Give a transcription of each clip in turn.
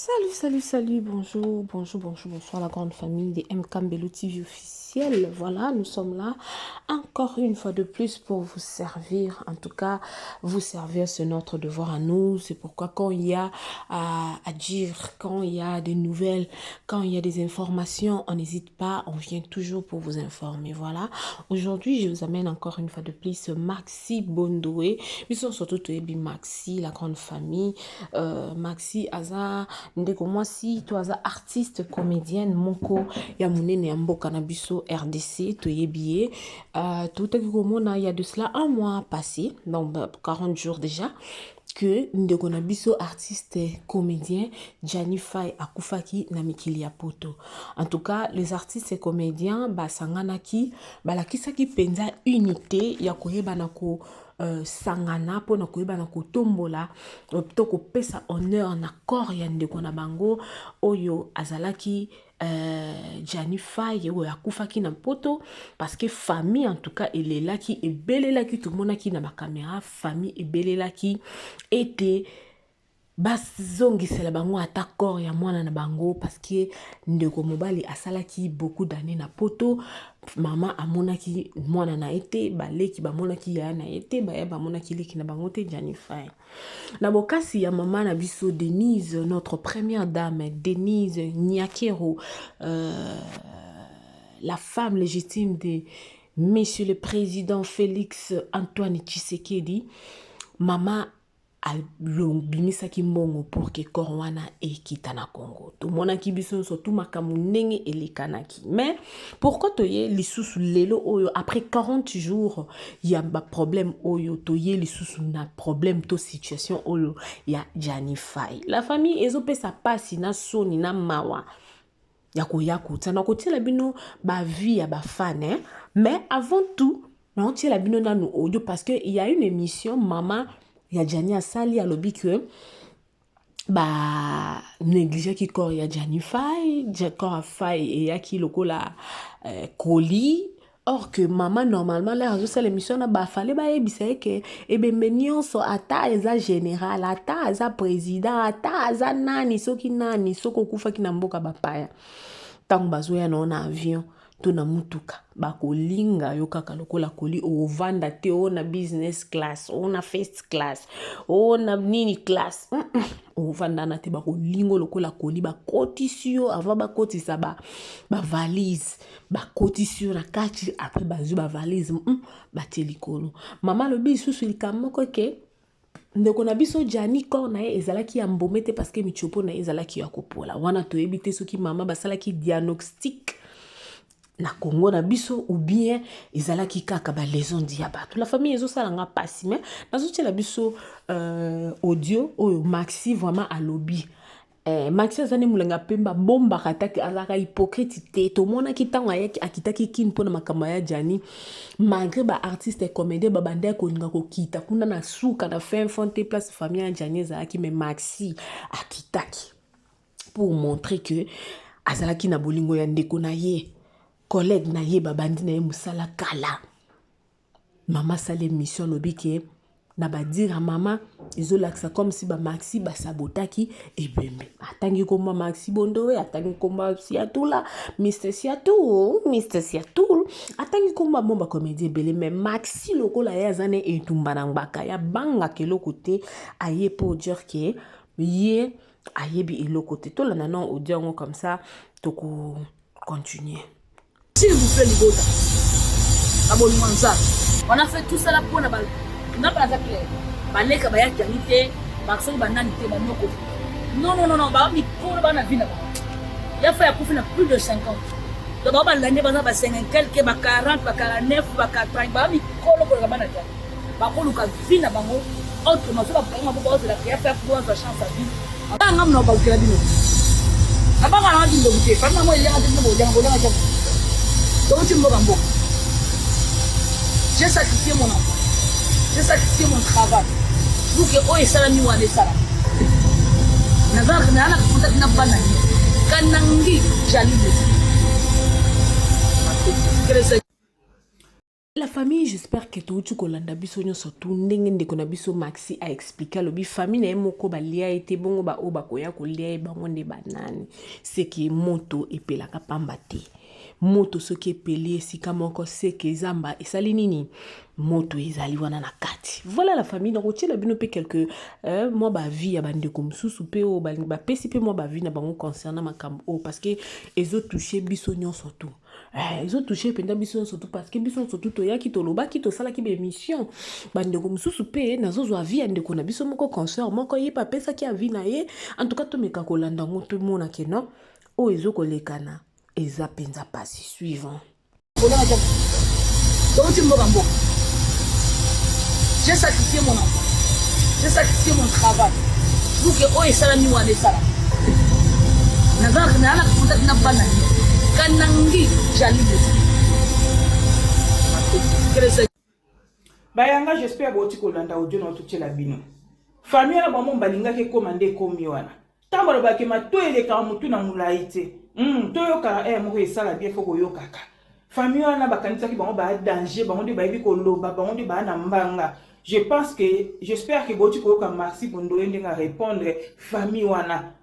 Salut, salut, salut, bonjour, bonjour, bonjour, bonsoir la grande famille des MK Mbelo TV officiels. Voilà, nous sommes là encore une fois de plus pour vous servir. En tout cas, vous servir, c'est notre devoir à nous. C'est pourquoi quand il y a à dire, quand il y a des nouvelles, quand il y a des informations, on n'hésite pas, on vient toujours pour vous informer. Voilà, aujourd'hui, je vous amène encore une fois de plus Maxi Bondoué. Ils sont surtout Maxi, la grande famille. Maxi Aza. Ndeko mwasi to aza artiste comédienne moko ya munene ya mboka na biso RDC to yebie tout komona il y a de cela un mois passé donc 40 jours déjà que ndeko na biso artiste comédien Gianni Faye akufaki na mikili ya poto. En tout cas, les artistes et comédiens basanganaki balakisaki penza unité ya koyeba na ko sangana po na koyeba na kotombola to kopesa honneur na corps ya ndeko na bango oyo azalaki Gianni Faye oyo akufaki na poto parce que famille en tout cas elelaki ebelelaki tout le monde qui na ba caméra famille ebelelaki était bazongisela bango ata corps ya mwana na bango parce que ndeko mobali asalaki beaucoup d'années na poto mama amonaki mwana na été baleki bamonaki ya na été baya bamonaki leki na bango te Gianni Faye na bokasi ya mama na biso Denise, notre première dame Denise Nyakero, la femme légitime de Monsieur le Président Félix Antoine Tshisekedi. Mama alongimisaki mbongo pour que Corona ekita na Congo. To mona ki biso surtout makamu ndenge elekanaki. Mais pourquoi toye lisusu lelo oyo après 40 jours il y a ba problème oyo toye lisusu na problème to situation oyo ya Gianni Faye. La famille ezopesa pasi na soni na mawa. Yako tana kotela bino ba vie ya ba fan hein. Mais avant tout, on tient la bino dans nos audio parce que il y a une émission maman ya Gianni asali alobi que ba négligé ki corps ya Gianni Faye, corps Faye et ya ki lokola colis. Or que maman normalement la radio c'est l'émission na ba fallait ba ebisa que ebembe nyonso ata eza général ata eza président ata eza nani soki kufa ki na mboka bapaya tango bazoya na avion to na mutuka bakolinga yo kaka lokola koli ovanda te na business class na first class na nini class ovanda na te bakolingo lokola koli bakotisio avant bakotisa ba valise bakotisio na kati après bazu ba valise batelikolo mama lobi susu likamoko ke ndeko na biso Gianni corps na ye ezalaki ya mbomete parce que michopo na ye ezalaki ya kopola wana toyebi te soki mama basalaki diagnostic na Congo na biso ou bien ezalaki kaka ba lésion diabate la famille ezosala nga pasi mais nazotia la biso audio oyo Maxi vraiment à lobby Maxi azane mulenga pemba bomba kataki azaka hypocrite te to mona kitanga yaki akitaki kin pona makamba ya Gianni malgré ba artiste et comédien ba bande ko nga ko kita kuna na suka na fin fonte place famille ya Gianni zaki mais Maxi akitaki pour montrer que azalaki na bolingo ya ndeko na ye collègue na ye babandi na ye musala kala mama sale mission lobike na ba dire à maman izolaksa comme si ba Maxi ba sabotaki ebembe atangi koma Maxi Bondowe atangi koma Siatula Mr Siatul atangi koma bomba comédie belé mais Maxi lokola ya zane etumba na ngaka ya banga kelo côté aye pour dire que ye ayebi eloko te to la nanon audio comme ça to ko continuer. S'il vous plaît, Ligota, on a fait tout ça là pour nous. Non, pas clair. Baleka baya qualité, parce que banane te banoko. Non, bah mi pour bana vina. Ya fait pour faire plus de 50. Donc bah l'année bana ba 50 quelques ba 40, ba 49, ba 80, bah mi kolo pour bana ta. Ba kolo ka vina bango. Autre ma ba prendre ba de la ya faire pour sa chance à vie. Aba ngam no ba kira bino. Aba ngam na dindo bute, fa mo ile ga dindo bo jango na cha. Donc tu me rambo. J'ai sacrifié mon enfant. J'ai sacrifié mon travail. Vous que oh et salami wa de sala. Nazar na contact na banani. Kanangi jali. La famille, j'espère que tout kolanda biso nyonso tu ndenge ndeko na biso Maxi a expliqué lobi famille na moko ba lia ete bongo ba oba koya ko lia bango nde banani c'est que moto epelaka pamba te moto soki epeli esika moko c'est que zamba esali nini moto ezali wana na kati voilà la famille donc otiela bino pe quelque moi ba vie ya bandeko mosusu pe o ba pesi pe moi ba vie na bango concernant makambo parce que ezo toucher biso nyonso tu ils ont touché pendant biso surtout parce que biso surtout to ya ki to loba ki to sala ki be mission bandeko mususu pe nazo zo avi andeko na biso moko concert moko ye pa pesa ki avi na ye en tout cas to meka kolanda ngo to mona ke non o ezo kolekana eza penza pasi suivant donc tu me rambo j'ai sacrifié mon enfant j'ai sacrifié mon travail pour que o esala ni wa esala na contact na bana kanangi jali bayanga j'espère boti kolanda audio na tuche la bino famille na bamo balinga ke komande komi wana tambala ba ke mato eleka mutu na mulaite to yoka mo esala bien foko yokaka famille wana bakanisa ki bango ba danger bango de bayibi ko loba bango de ba na mbanga je pense que j'espère que boti ko yoka Maxi Bondoye ndenga répondre famille wana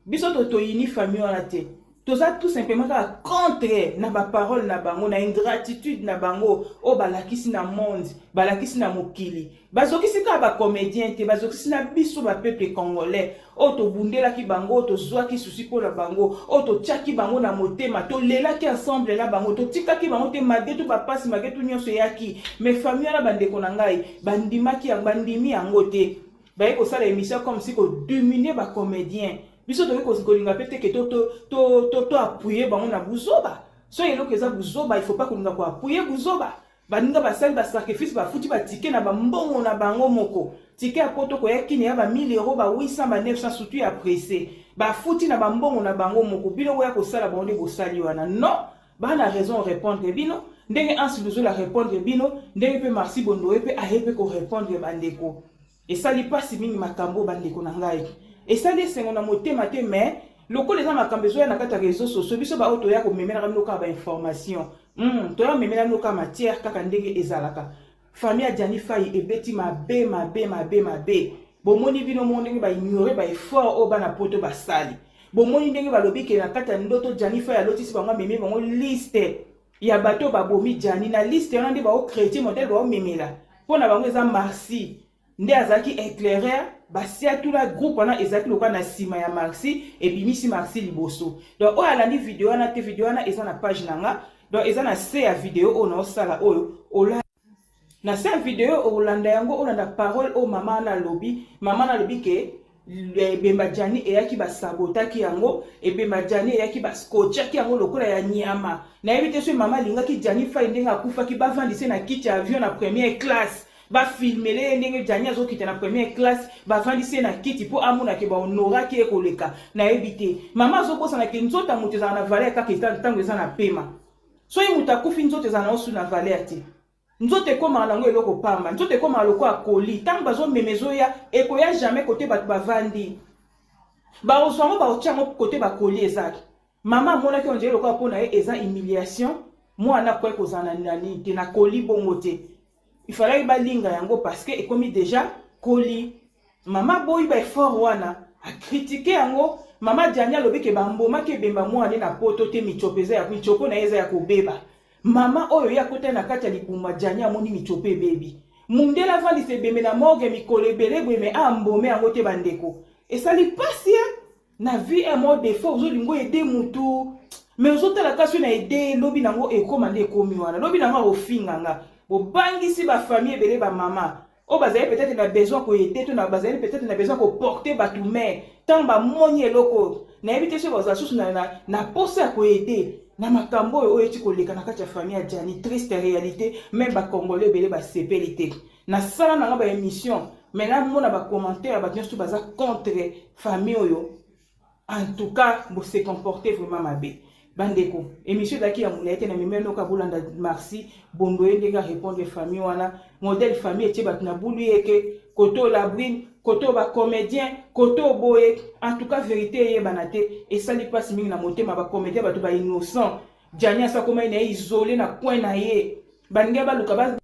biso to yini famille wana te tout ça tout simplement contre na ba parole na bango na ingratitude na bango o balakisi na monde balakisi na mokili bazokisi ka ba comédien te bazokisi na biso ba peuple congolais o to bundela ki bango to zwa ki susi ko na bango o to tiaki bango na motema to lela ki ensemble la bango to tika ki bango te magetu ba pasi magetu nyonso yaki mais famille na bandeko na ngai bandimaki yang bandimi yango te baye ko sala émission comme si ko dominer ba comédien biso to ko kolinga pete ke to appuyer bango na buzoba so yelo keza buzoba il faut pas kolinga ko appuyer buzoba baninga basali ba sacrifice ba futi ba ticket na ba mbongo na bango moko ticket apoto ko yakini ya ba 1000 euros ba 800 ba 900 surtout ya pressé ba futi na ba mbongo na bango moko bino ko ya ko sala bango de bosali wana non ba na raison répondre bino ndenge ansi besoin la répondre bino ndenge pe Maxi Bondoye pe ayepe ko répondre bandeko et ça li pas si mingi makambo bandeko na ngai. Et ça dit c'est on a monté maté mais loko les gens makambo besoin na kata réseaux sociaux biso ba auto ya ko memela no ka ba information to ya memela no ka matière kaka ndenge ezalaka famille a Diani Faye ebeti mabe bomoni bino ndenge ba ignorer ba effort o bana poto ba sali bomoni ndenge ba lobi ke na kata ndoto Diani Faye alotisi bango meme bango liste ya bato ba bomi Diani na liste on ndi ba o chrétien modèle ba o memela pona bango eza Maxi nde azaki éclaireur basia tout la groupe wana ezaki loka na sima ya Maxi et bimisi Maxi liboso donc o alandi vidéo na te vidéo na eza na page nanga donc eza na se ya vidéo o na sala oyo ola na se vidéo o landa yango o landa parole o mama na lobi ke Bemba Diani eyaki ba sabotaki yango et Bemba Diani eyaki ba scotchaki yango lokola ya nyama na yebite so mama lingaki Diani Faye ndenga kufa ki bavandise na kiti ya avion na première classe ba filmer ndenge Diani azo kite na première classe ba vandise na kiti po amuna ke ba honora ki ekoleka na ebite mama azo bosa na ke nzota muteza na valeur ka tango eza na pema so yi mutakufi nzota eza na osu na valeur te nzote koma nango eloko pamba nzote koma loko akoli tango bazo memezo ya ekoya jamais côté ba bavandi ba oswango ba ochango côté ba koli ezaki mama mona ke onje loko apona eza humiliation mwana kwa kozana nani te na koli bongo te il fallait ba linga yango parce que ekomi déjà koli mama boy ba effort wana a critiquer yango mama Diani alobi ke bamboma ke bemba mwana na poto te michopeza ya michopo na eza ya kobeba mama oyo ya kota na kati ya lipuma Diani amoni michope baby mundela vali se bembe na morgue mikolebele bweme ambome yango te bandeko et ça li passe na vie un mot défaut zo lingo aider mutu mais ozotala kasi na aider lobi nango ekomande ekomi wana lobi nango ofinganga bobangisi ba famille ebele ba mama o bazali peut-être na besoin ko aider to na bazali peut-être na besoin ko porter ba tout mais tant ba moni eloko na éviter ce bazali sous na posa ko aider na makambo oyo eti koleka na kati ya famille ya Diani triste réalité même ba congolais ebele ba sepelité na sala na ba émission mais na mona ba commentaire ba nyonso baza contre famille oyo en tout cas bo se comporter vraiment mabe bandeko émission daki ya mulaite na mimeno ka bulanda Maxi Bondoye ndega répondre famille wana modèle famille eti bat na bulu yeke koto la brine koto ba comédien koto boye en tout cas vérité ye banate et ça li passe mingi na motema ba comédien ba to ba innocent Diani asa koma ina isolé na coin na ye balingi baluka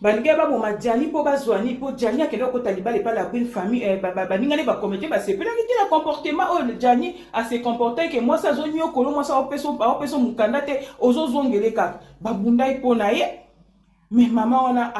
balingi baboma Diani mpo bazwani mpo Diani akende okota libala epai ya une famille baningani bakomite basepelaki te na comportement oyo Diani ase comporte ke mwasi azonyokolo mwasi aopesa mokanda te ozozongele kaka babundai mpo na ye. Mais mama wana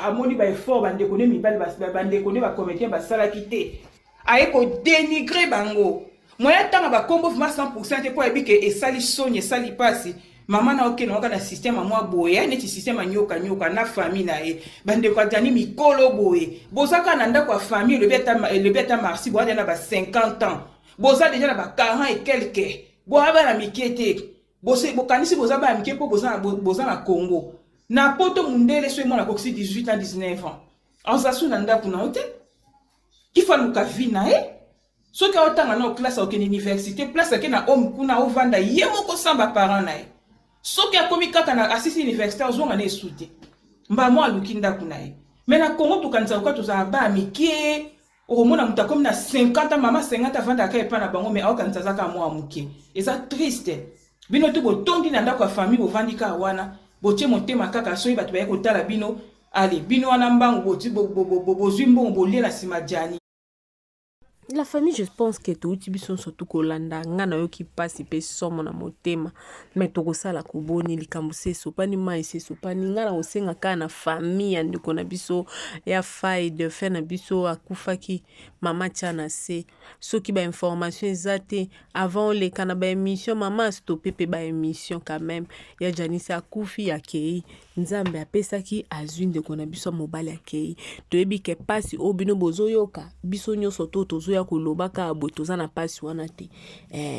amoni baeffort bandeko ne mibali bandeko ne bakomite basalaki te aye kodénigre bango moya ntanga bakombo vraimen 100% te mpo ayebi ke esali soni esali pasi. Mama na okene waka na système mwa boye neti système nyoka na famille na ye bandeko atani mikolo boye bozaka na ndako ya famille le beta marsi boya na ba 50 ans boza déjà na ba 40 et quelques boya ba na mikete bokanisi boza ba mike po boza na Congo na poto mundele so mona koksi 18 ans 19 ans enzasu na ndako na hotel kifa luka vie na ye soki otanga na classe okene université place ke na homme kuna ovanda ye moko samba parent na ye soki akomi kaka na asisi université ozonga na esute mba mo aluki ndako na ye me na Congo tokanisa koka tozala ba mike okomona mutu akomi na 50 ans mama 50 avandaka epa na bango me aokanisa azaka mwa muke eza triste bino to botondi na ndako ya famille bovandi kaka wana botie motema kaka soki bato baye kotala bino ale bino wana mbangu bozwi mbongo bolie na nsima Diani. La famille, je pense que tout le monde surtout kolanda ngana yo ki passe pe somo na motema mais to kosala kuboni likambuse sopani mai se sopani ngana osenga kana famille ndiko na biso ya faille de faire na biso akufaki mama tiana se soki ba information ezate avant les kana ba émission mama stopé pe ba émission quand même ya Janice akufi ya kei nzambe apesaki azwi ndeko na biso mobali ya kei toyebi ke pasi obino bozoyoka biso nyoso to tozoya koloba ka botoza na pasi wana te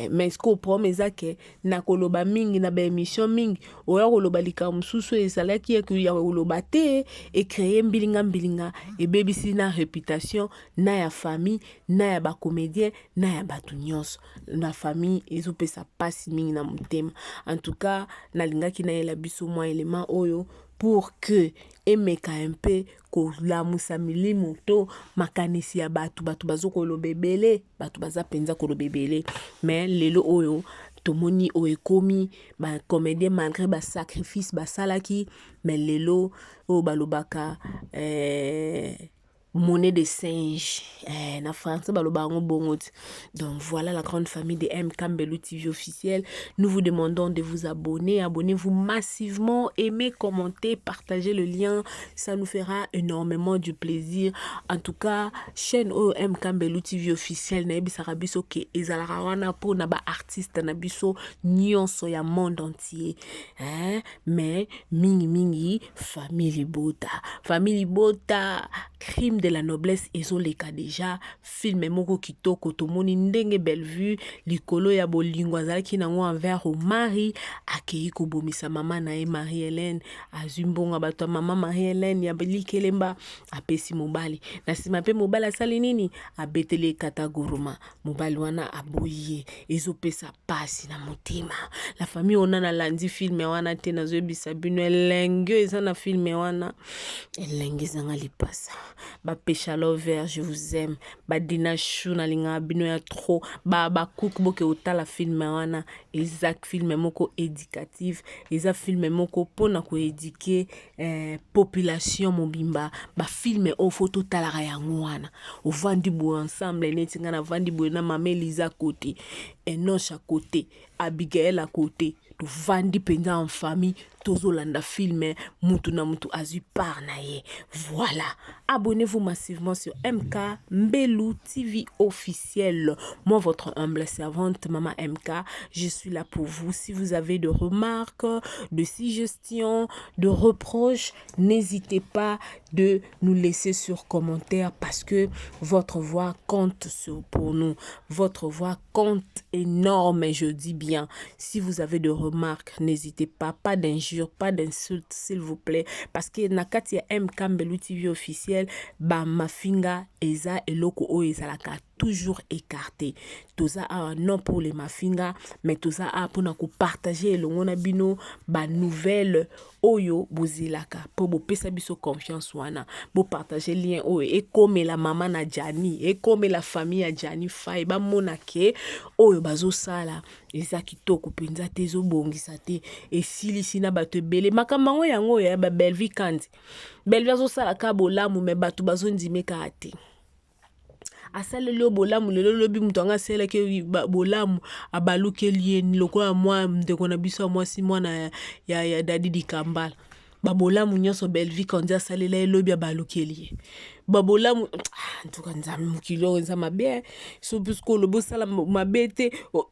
mais ce qu'on promet ke na koloba mingi na ba émission mingi oya koloba likamsusu ezalaki ya koloba te et créer mbilinga et bebisi na réputation na ya famille na ya ba comédien na ya batu nyonso na famille ezopesa pasi mingi na motema. En tout cas nalingaki na yela biso mwa élément oyo pour que emeka un peu kolamusa milimo to makanisi ya batu bazo kolobebele batu baza penza kolobebele mais lelo oyo tomoni oekomi ba comédien malgré ba sacrifice basalaki mais lelo o balobaka monnaie de singe na français balobango bongot. Donc voilà la grande famille de MK Mbelu TV officiel. Nous vous demandons de vous abonner, abonnez-vous massivement, aimez, commentez, partagez le lien, ça nous fera énormément du plaisir. En tout cas chaîne MK Mbelu TV officiel na ebisaka biso ke ezalaka wana po na ba artiste na biso nyonso ya monde entier mais mingi famille bota crime de la noblesse ezoleka déjà film moko kitoko tomoni ndenge belle vue likolo ya bolingo azalaki nango envers Omari akei kobomisa mama na ye Marie-Hélène azumbonga bato mama Marie-Hélène ya belikelemba apesi mobali na sima pe mobali asali nini abetele katagoroma mobali wana aboye ezopesa pasi na motema. La famille ona na landi film wana te nazobisa bino elenge eza na film wana elenge zanga lipasa ba Pécha Lover, je vous aime. Ba Dina Chou na linga bino ya trop. Ba cook boke otala film wana. Exact film moko éducatif. Eza film moko pona ko éduquer population mobimba. Ba film o photo talara yango wana. O vandi bo ensemble neti ngana vandi bo na mama Elisa côté. Enoch à côté. Abigail à côté. Tu vandi penza en famille. Tozolanda film mutu na mutu azu par na ye. Voilà. Abonnez-vous massivement sur MK Mbelu TV officiel. Moi, votre humble servante, Maman MK, je suis là pour vous. Si vous avez de remarques, de suggestions, de reproches, n'hésitez pas de nous laisser sur commentaire parce que votre voix compte pour nous. Votre voix compte énorme, et je dis bien. Si vous avez de remarques, n'hésitez pas. Pas d'injures, pas d'insultes, s'il vous plaît. Parce que Nakati MK Mbelu TV officiel, ba mafinga eza eloko o ezalaka toujours écarté. Toza a non pour les mafinga, mais toza a pour partager le ngona bino ba nouvelle oyo bozilaka pour bo pesa biso confiance wana bo partager lien oyo et comme la maman na Jani et comme la famille a Jani Fay ba monake oyo bazo sala eza kitoko penza tezo bongisa te et silisi na bato ebele makambo yango ya ba Belvi kandi Belvi azo sala ka bolamu me bato bazo ndimeka ate asale lo bolamu lelo lobi mutu anga sele ke bolamu abalukeli ni lokola mwa ndeko na biso mwa si mwana ya Dadi Dikambala babolamu nyonso Belvi kandi asalela elobi abalukeli babolamu ntuka nzambe mukilo nza mabe so puisque le bosala mabe te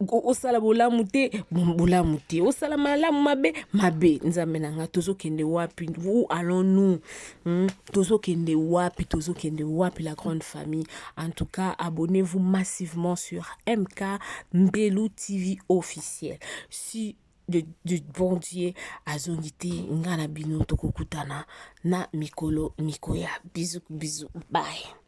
osala bolamu te bolamu te osala malamu mabe nzambe nanga tozokende wapi où allons-nous tozokende wapi la grande famille. En tout cas, abonnez-vous massivement sur MK Mbelu TV officiel. Si de bon Dieu azongite ngana bino tokokutana na mikolo mikoya. Bisous, bye.